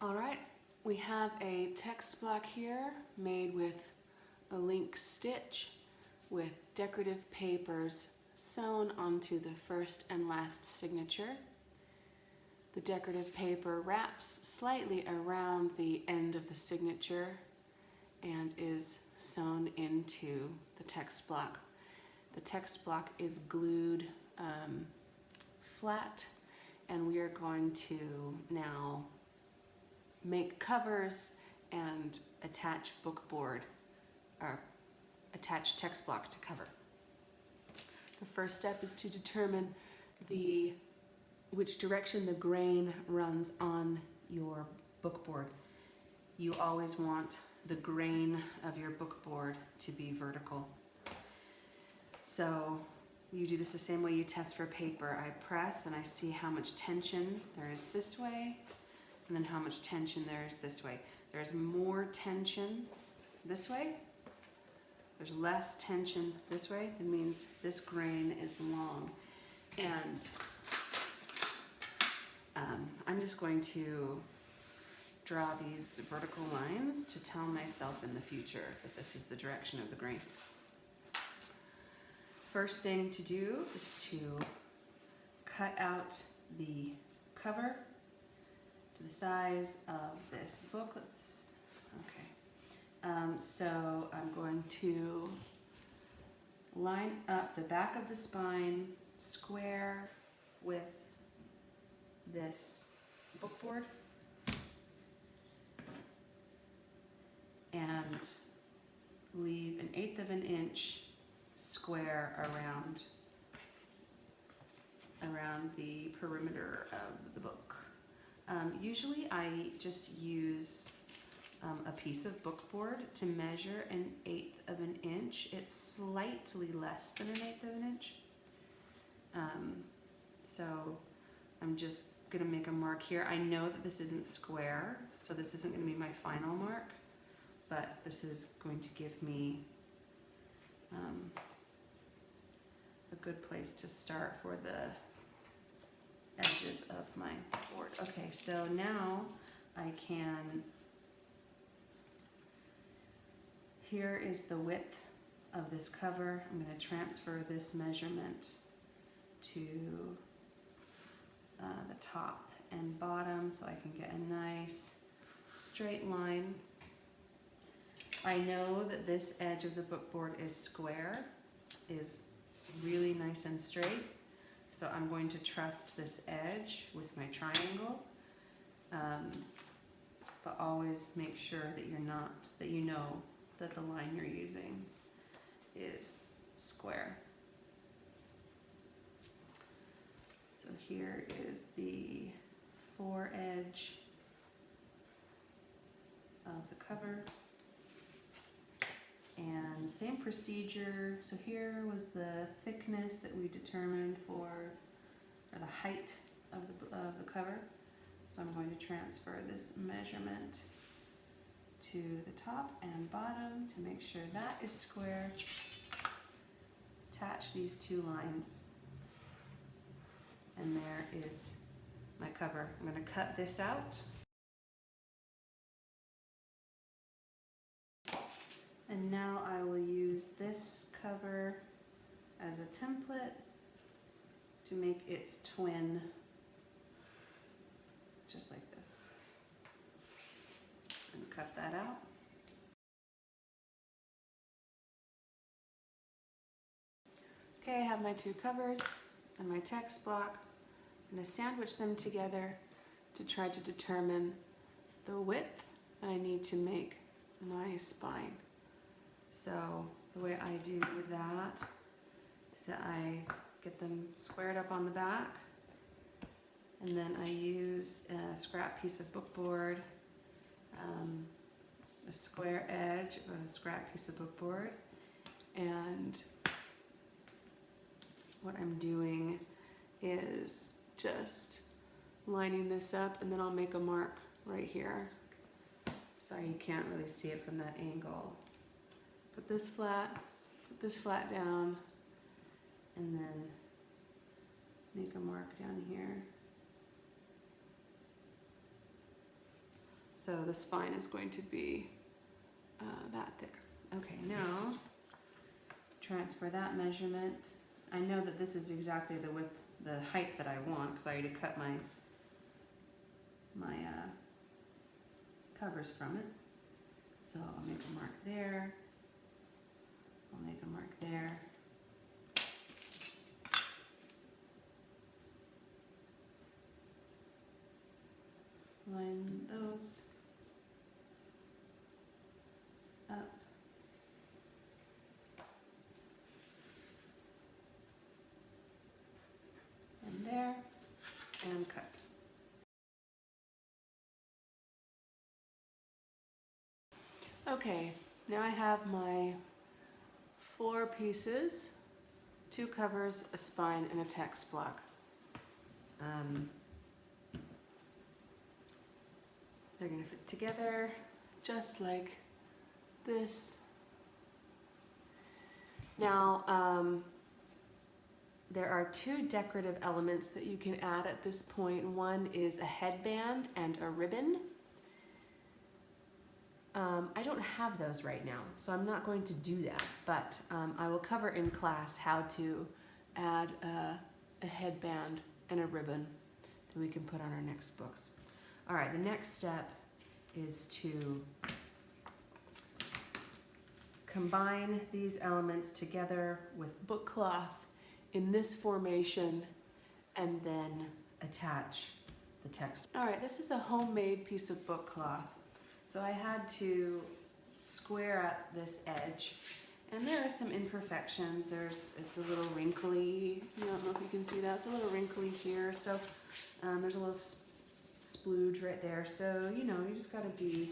All right, we have a text block here made with a link stitch with decorative papers sewn onto the first and last signature. The decorative paper wraps slightly around the end of the signature and is sewn into the text block. The text block is glued flat, and we are going to now make covers and attach bookboard or attach text block to cover. The first step is to determine which direction the grain runs on your bookboard. You always want the grain of your bookboard to be vertical. So you do this the same way you test for paper. I press and I see how much tension there is this way, and then how much tension there is this way. There's more tension this way. There's less tension this way. It means this grain is long. And I'm just going to draw these vertical lines to tell myself in the future that this is the direction of the grain. First thing to do is to cut out the cover to the size of this book. So I'm going to line up the back of the spine square with this bookboard and leave 1/8 of an inch square around the perimeter of the book. Usually I just use a piece of bookboard to measure 1/8 of an inch. It's slightly less than 1/8 of an inch. So I'm just gonna make a mark here. I know that this isn't square, so this isn't gonna be my final mark, but this is going to give me a good place to start for the edges of my board. Okay, so now I can, here is the width of this cover. I'm going to transfer this measurement to the top and bottom so I can get a nice straight line. I know that this edge of the bookboard is square, is really nice and straight, so I'm going to trust this edge with my triangle, but always make sure that you know that the line you're using is square. So here is the foredge of the cover. And same procedure. So here was the thickness that we determined or the height of the cover. So I'm going to transfer this measurement to the top and bottom to make sure that is square. Attach these two lines, and there is my cover. I'm going to cut this out. And now I will use this cover as a template to make its twin, just like this. And cut that out. Okay, I have my two covers and my text block. I'm going to sandwich them together to try to determine the width that I need to make my spine. So the way I do that is that I get them squared up on the back, and then I use a scrap piece of bookboard, a square edge of a scrap piece of bookboard, and what I'm doing is just lining this up, and then I'll make a mark right here. Sorry, you can't really see it from that angle. Put this flat down, and then make a mark down here. So the spine is going to be that thick. Okay, now transfer that measurement. I know that this is exactly the width, the height that I want, because I already cut my covers from it. So I'll make a mark there. I'll make a mark there. Line those up. And there, and cut. Okay, now I have my 4 pieces, 2 covers, a spine, and a text block. They're gonna fit together just like this. Now, there are 2 decorative elements that you can add at this point. One is a headband and a ribbon. I don't have those right now, so I'm not going to do that, but I will cover in class how to add a headband and a ribbon that we can put on our next books. All right, the next step is to combine these elements together with book cloth in this formation and then attach the text. All right, this is a homemade piece of book cloth. So I had to square up this edge, and there are some imperfections. It's a little wrinkly. I don't know if you can see that. It's a little wrinkly here. So there's a little splooge right there. So, you just got to be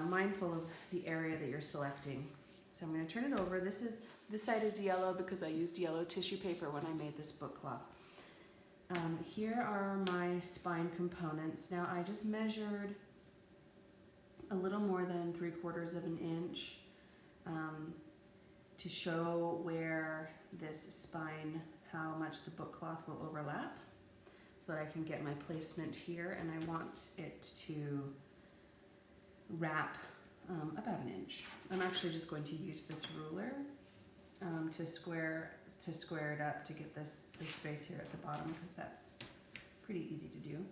mindful of the area that you're selecting. So I'm going to turn it over. This side is yellow because I used yellow tissue paper when I made this book cloth. Here are my spine components. Now I just measured a little more than 3/4 of an inch to show where this spine, how much the book cloth will overlap, so that I can get my placement here, and I want it to wrap about an inch. I'm actually just going to use this ruler to square it up to get this space here at the bottom, because that's pretty easy to do.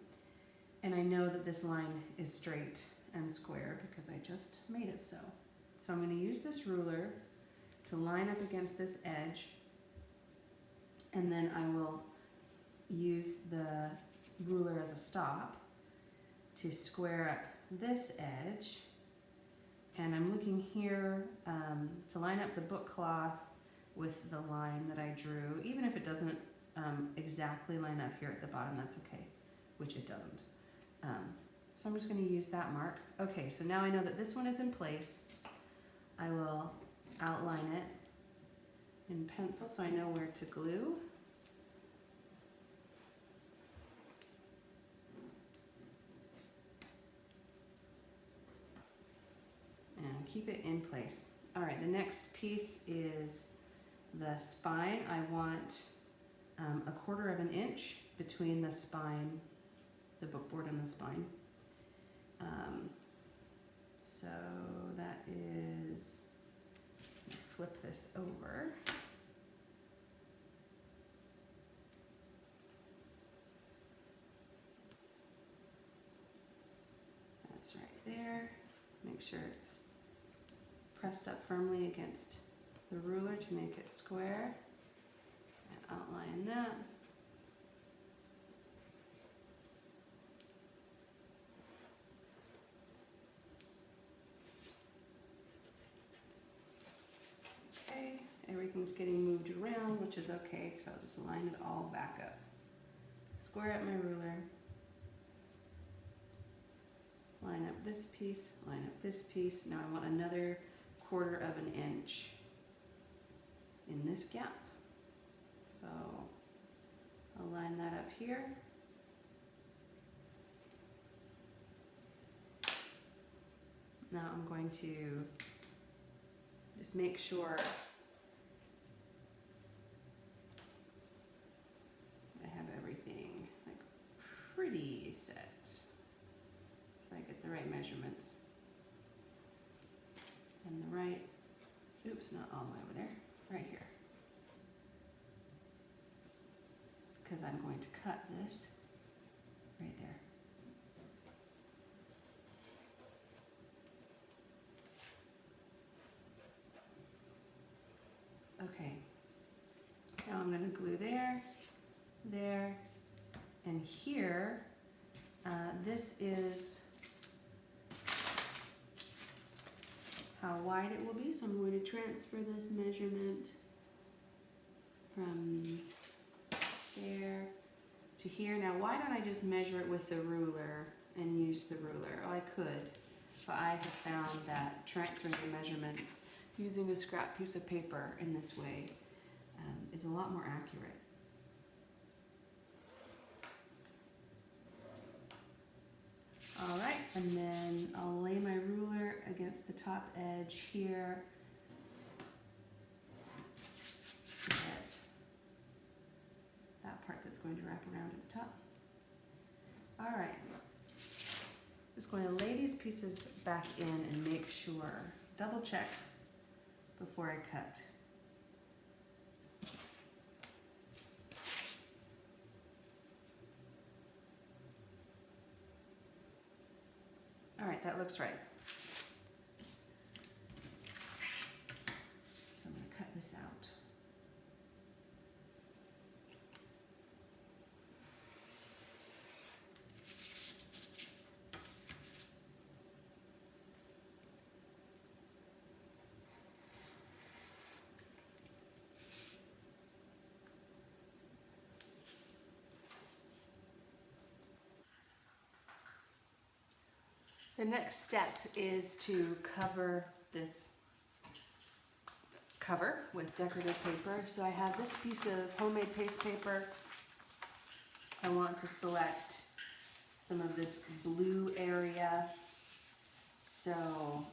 And I know that this line is straight and square because I just made it so. So I'm going to use this ruler to line up against this edge, and then I will use the ruler as a stop to square up this edge. And I'm looking here to line up the book cloth with the line that I drew. Even if it doesn't exactly line up here at the bottom, that's okay, which it doesn't. So I'm just going to use that mark. Okay, so now I know that this one is in place. I will outline it in pencil so I know where to glue. And keep it in place. All right, the next piece is the spine. I want 1/4 of an inch between the spine, the bookboard and the spine. So that is, flip this over. That's right there. Make sure it's pressed up firmly against the ruler to make it square. And outline that. Everything's getting moved around, which is okay, because I'll just line it all back up. Square up my ruler. Line up this piece, line up this piece. Now I want another 1/4 of an inch in this gap. So I'll line that up here. Now I'm going to just make sure I have everything like pretty set. So I right measurements. And the right, oops, not all the way over there, right here. Because I'm going to cut this right there. Okay, now I'm going to glue there, there, and here. This is how wide it will be, so I'm going to transfer this measurement from there to here. Now, why don't I just measure it with the ruler and use the ruler? Oh, I could, but I have found that transferring the measurements using a scrap piece of paper in this way is a lot more accurate. All right, and then I'll lay my ruler against the top edge here so that part that's going to wrap around at the top. All right, just going to lay these pieces back in and make sure, double check before I cut. All right, that looks right. So I'm going to cut this out. The next step is to cover this cover with decorative paper. So I have this piece of homemade paste paper. I want to select some of this blue area. So,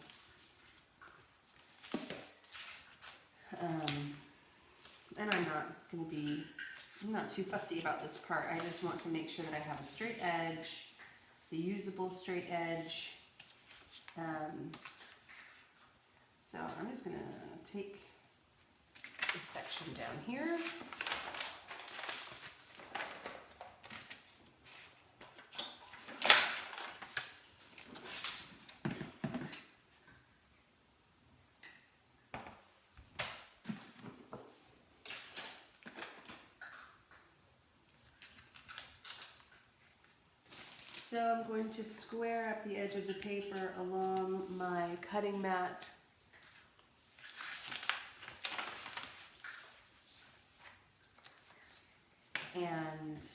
and I'm not too fussy about this part. I just want to make sure that I have a straight edge, the usable straight edge. So I'm just gonna take this section down here. So I'm going to square up the edge of the paper along my cutting mat. And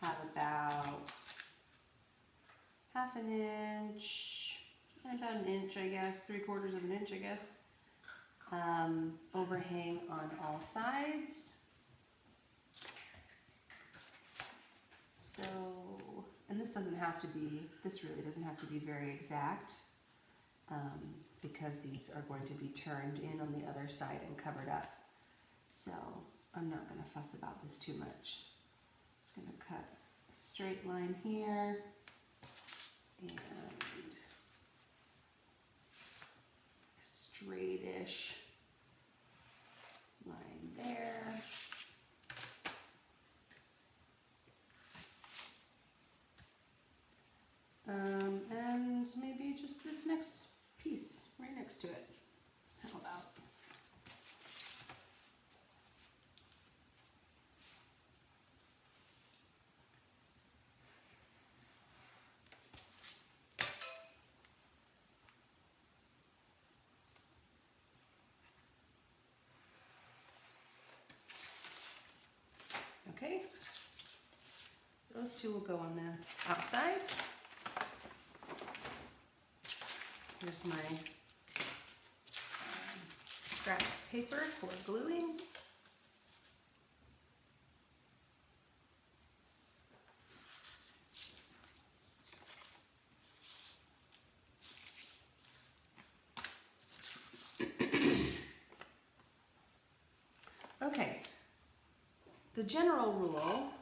have about half an inch, about an inch, I guess, 3/4 of an inch, I guess, overhang on all sides. So, and this really doesn't have to be very exact, because these are going to be turned in on the other side and covered up. So I'm not going to fuss about this too much. Just going to cut a straight line here and a straightish line there. And maybe just this next piece right next to it. How about? Okay, those two will go on the outside. Here's my scrap paper for gluing. Okay, the general rule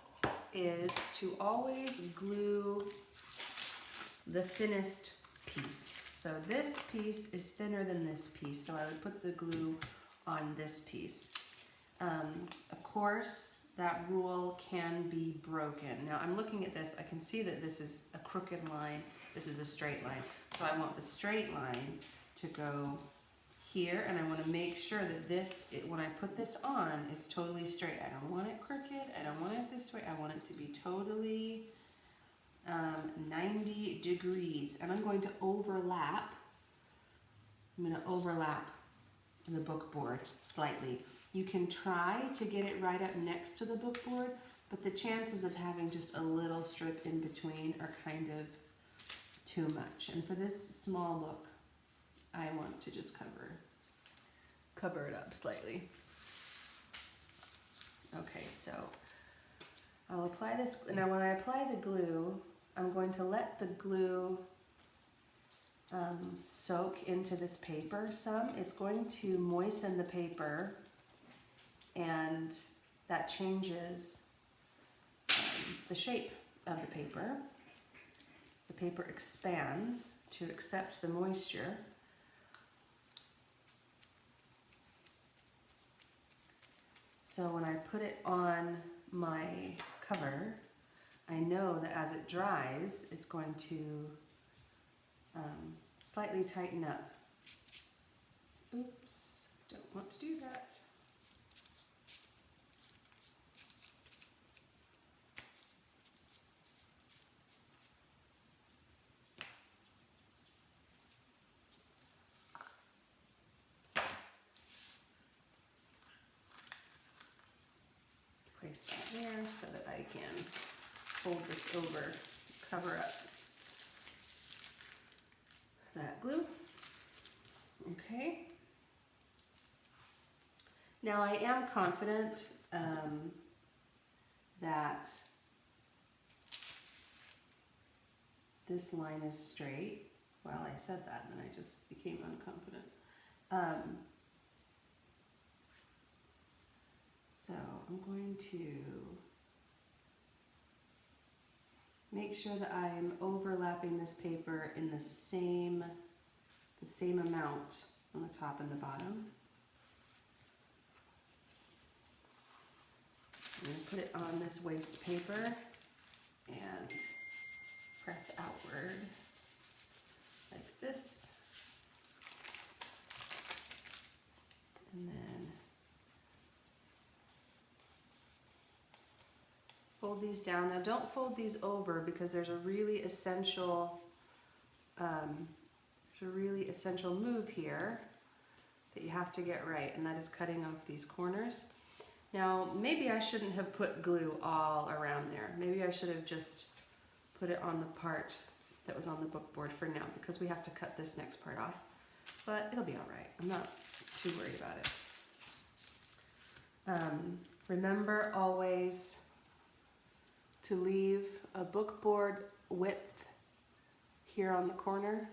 is to always glue the thinnest piece. So this piece is thinner than this piece, so I would put the glue on this piece. Of course, that rule can be broken. Now I'm looking at this, I can see that this is a crooked line, this is a straight line. So I want the straight line to go here, and I want to make sure that this, when I put this on, it's totally straight. I don't want it crooked, I don't want it this way, I want it to be totally 90 degrees. And I'm going to overlap, the book board slightly. You can try to get it right up next to the book board, but the chances of having just a little strip in between are kind of too much. And for this small book, I want to just cover it up slightly. Okay, so I'll apply this. Now when I apply the glue, I'm going to let the glue soak into this paper some. It's going to moisten the paper, and that changes the shape of the paper. The paper expands to accept the moisture. So when I put it on my cover, I know that as it dries, it's going to slightly tighten up. Oops, don't want to do that. Place that there so that I can fold this over, cover up that glue. Okay. Now I am confident that this line is straight. Well, I said that and then I just became unconfident. So I'm going to make sure that I'm overlapping this paper in the same amount on the top and the bottom. I'm going to put it on this waste paper and press outward like this. And then fold these down. Now don't fold these over because there's a really essential move here that you have to get right, and that is cutting off these corners. Now maybe I shouldn't have put glue all around there. Maybe I should have just put it on the part that was on the book board for now, because we have to cut this next part off. But it'll be all right. I'm not too worried about it. Remember always to leave a book board width here on the corner.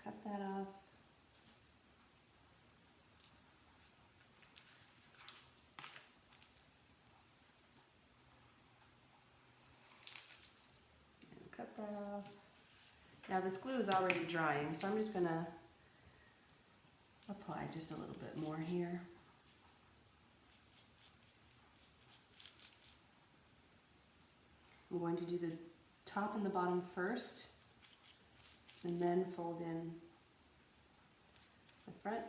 Cut that off. And cut that off. Now this glue is already drying, so I'm just gonna apply just a little bit more here. I'm going to do the top and the bottom first, and then fold in the front.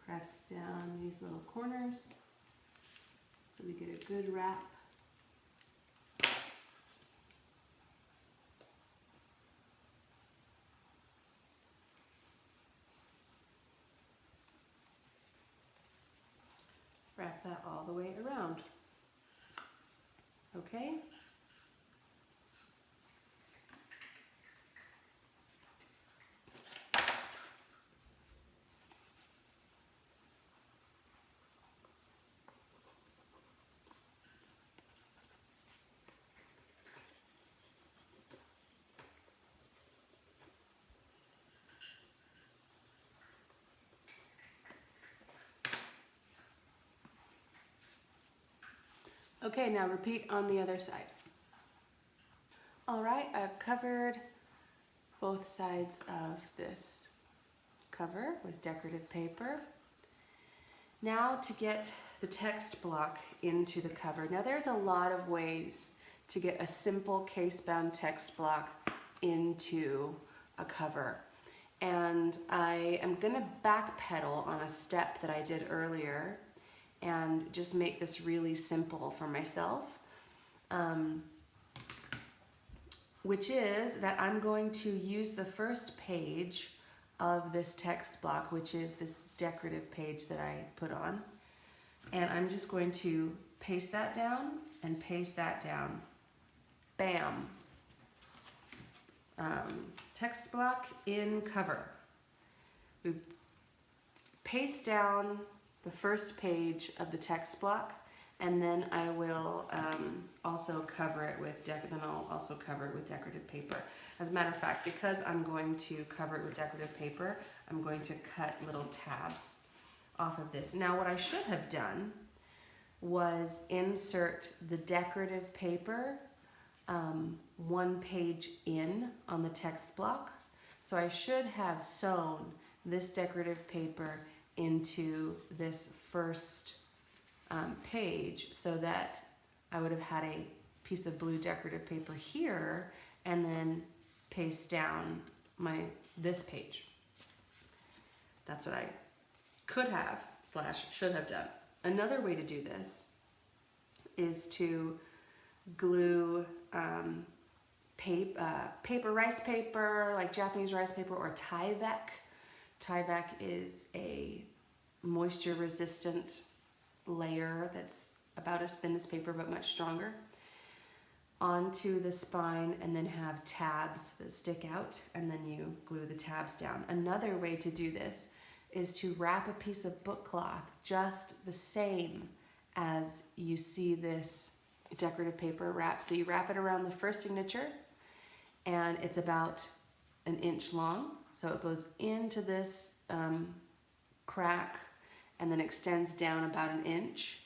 Press down these little corners so we get a good wrap. Wrap that all the way around. Okay. Okay, now repeat on the other side. All right, I've covered both sides of this cover with decorative paper. Now to get the text block into the cover. Now there's a lot of ways to get a simple case-bound text block into a cover. And I am gonna backpedal on a step that I did earlier and just make this really simple for myself. Which is that I'm going to use the first page of this text block, which is this decorative page that I put on. And I'm just going to paste that down and paste that down. Bam. Text block in cover. We paste down the first page of the text block, and then I will also cover it with decorative paper. As a matter of fact, because I'm going to cover it with decorative paper, I'm going to cut little tabs off of this. Now what I should have done was insert the decorative paper one page in on the text block. So I should have sewn this decorative paper into this first page so that I would have had a piece of blue decorative paper here and then paste down this page. That's what I could have / should have done. Another way to do this is to glue rice paper, like Japanese rice paper, or Tyvek. Tyvek is a moisture resistant layer that's about as thin as paper but much stronger, onto the spine, and then have tabs that stick out, and then you glue the tabs down. Another way to do this is to wrap a piece of book cloth just the same as you see this decorative paper wrap. So you wrap it around the first signature, and it's about an inch long. So it goes into this crack and then extends down about an inch.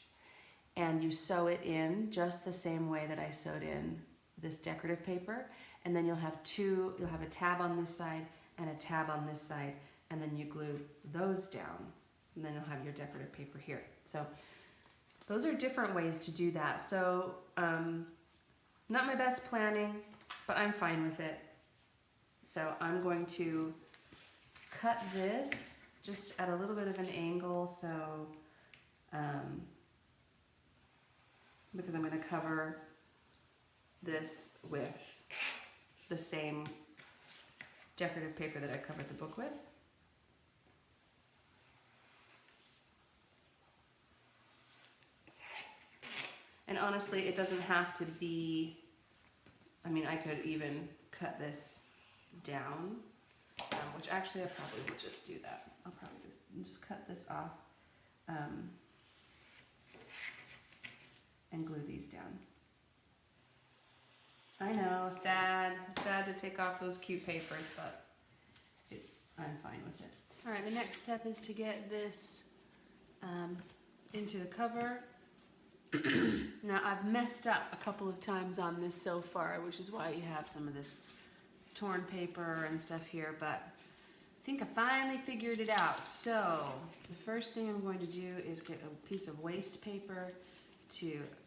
And you sew it in just the same way that I sewed in this decorative paper. And then you'll have a tab on this side and a tab on this side, and then you glue those down. And then you'll have your decorative paper here. So those are different ways to do that. So not my best planning, but I'm fine with it. So I'm going to cut this just at a little bit of an angle, so because I'm going to cover this with the same decorative paper that I covered the book with. And honestly, it doesn't have to be, I mean, I could even cut this down, which actually I probably will just do that. I'll probably just cut this off and glue these down. I know, sad to take off those cute papers, but I'm fine with it. All right, the next step is to get this into the cover. Now I've messed up a couple of times on this so far, which is why you have some of this torn paper and stuff here, but I think I finally figured it out. So the first thing I'm going to do is get a piece of waste paper.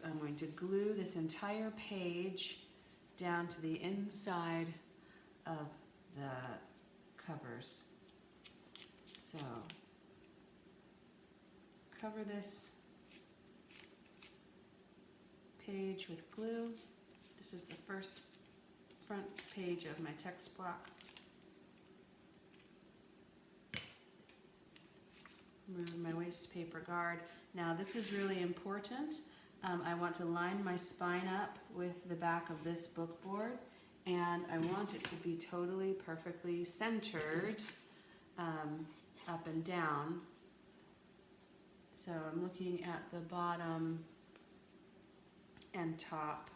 I'm going to glue this entire page down to the inside of the covers. So cover this page with glue. This is the first front page of my text block. Remove my waste paper guard. Now this is really important. I want to line my spine up with the back of this book board, and I want it to be totally perfectly centered up and down. So I'm looking at the bottom and top.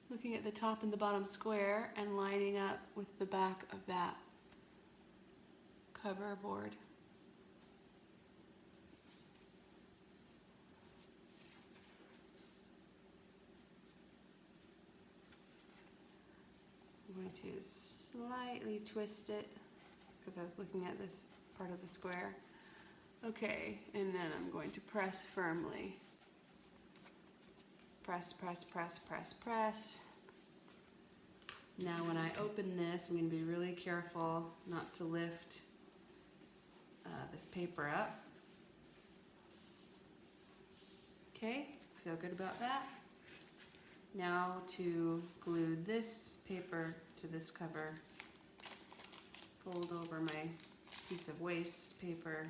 Looking at the top and the bottom square and lining up with the back of that cover board. I'm going to slightly twist it because I was looking at this part of the square. Okay, and then I'm going to press firmly. Press, press, press, press, press. Now when I open this, I'm going to be really careful not to lift this paper up. Okay, feel good about that. Now to glue this paper to this cover, fold over my piece of waste paper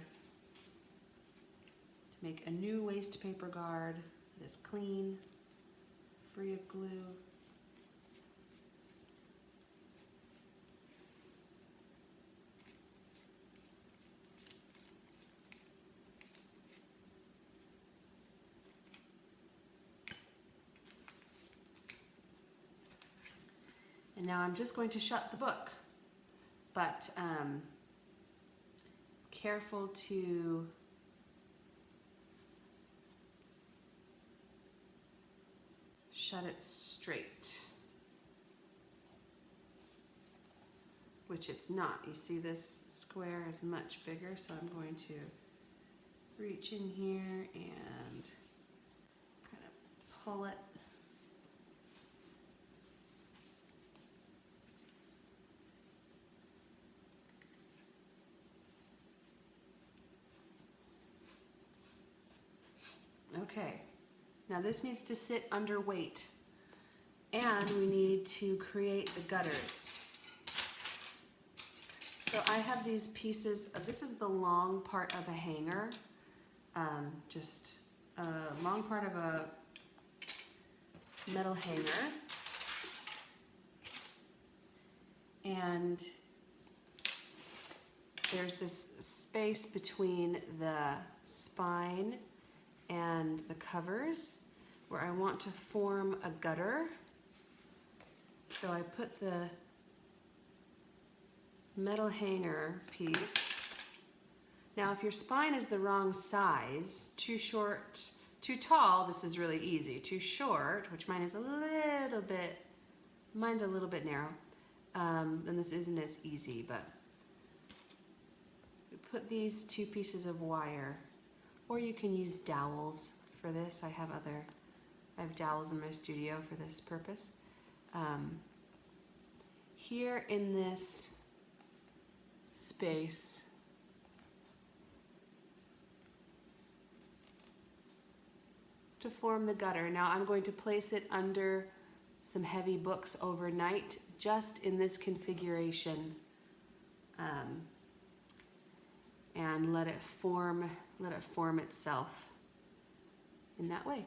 to make a new waste paper guard that is clean, free of glue. And now I'm just going to shut the book, but careful to shut it straight, which it's not. You see this square is much bigger, so I'm going to reach in here and kind of pull it. Okay, now this needs to sit under weight, and we need to create the gutters. So I have these pieces of, this is the long part of a hanger, just a long part of a metal hanger, and there's this space between the spine and the covers where I want to form a gutter. So I put the metal hanger piece. Now if your spine is the wrong size, too short, too tall, this is really easy. Too short, which mine is a little bit, mine's a little bit narrow, then this isn't as easy, but put these two pieces of wire, or you can use dowels for this. I have dowels in my studio for this purpose. Here in this space, to form the gutter. Now I'm going to place it under some heavy books overnight, just in this configuration, and let it form itself in that way.